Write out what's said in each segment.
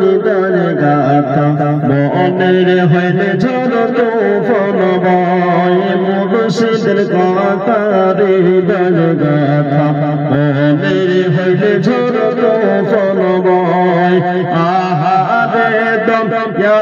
হৃদয় গাথা মনের হইলে ঝড় তুফান বয় মুর্শিদের কথা হৃদয় গাথা মনের হইলে ঝড় তুফান বয় আহারে দম ইয়া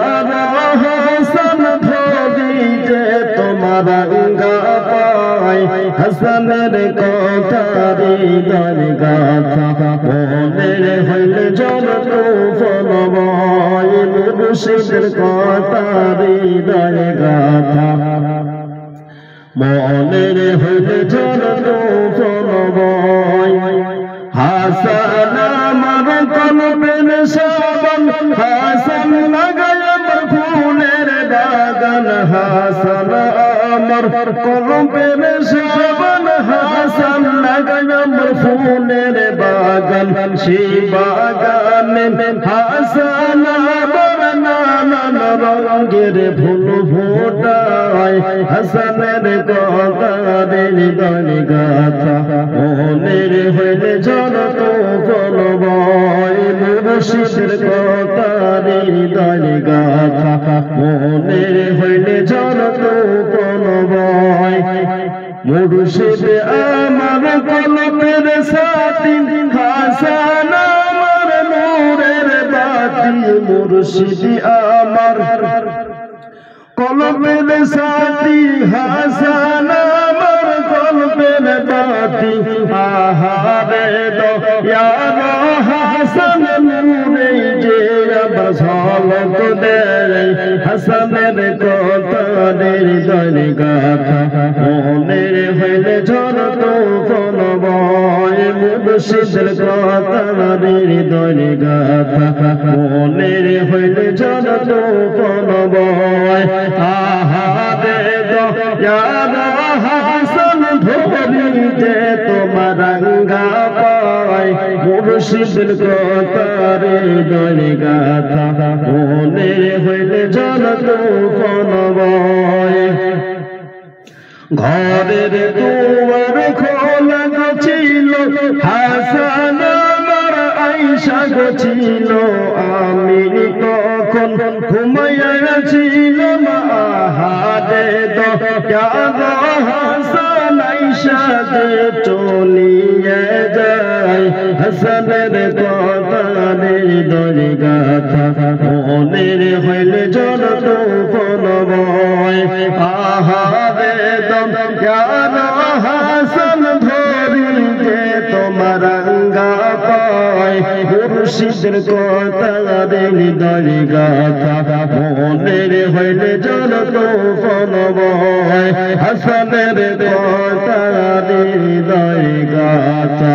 হাসান ধরি যে তোমার গঙ্গা পায় হাসানের কথা হৃদয় গাথা মনের হইলে ঝড় তুফান বয় মুর্শিদের কথা হৃদয় গাথা মনের হইলে ঝড় তুফান বয় হাসান আমার কলবের শাবান হাসান লাগায় আমার ফুলের বাগান হাসান আমার কলবের শাবান হাসান লাগায় আমার ফুলের বাগান সেই বাগানে হাসান আমার নানান রঙের ফুল ফোটায় হাসানের কথা হৃদয় গাথা মনের হইলে ঝড় তুফান বয় মুর্শিদের কথা হৃদয় গাথা মনের হইলে ঝড় তুফান বয় মুর্শিদ আমার কলবের সাথী হাসান আমার নূরের বাতি মুর্শিদ আমার কলবের সাথী হাসান আমার কলবের বাতি আহারে দয়া হাসান নূরে যে আবার ঝলক দেয় হাসানের কথা হৃদয় গাথা মনের হইলে ঝড় তুফান বয় মুর্শিদের কথা হৃদয় গাথা মনের হইলে ঝড় তুফান বয় আহারে দয়া হাসান ধরি যে তোমার গঙ্গা পায় মুর্শিদের কথা হৃদয় গাথা মনের হইলে ঝড় তুফান বয় ঘরের দুয়ার খোলা ছিল হাসান আমার আয়েশা ছিল আমি তখন ঘুমাইয়া ছিলাম আহারে দয়া হাসান আয়েশা চলিয়ে যায় হাসানের কথা হৃদয় গাথা মনের হইলে ঝড় তুফান বয় আহারে দম হাসান ধরি যে তোমার গঙ্গা পায় মুর্শিদের কথা হৃদয় গাথা মনের হইলে ঝড় তুফান বয় হাসানের কথা হৃদয় গাথা।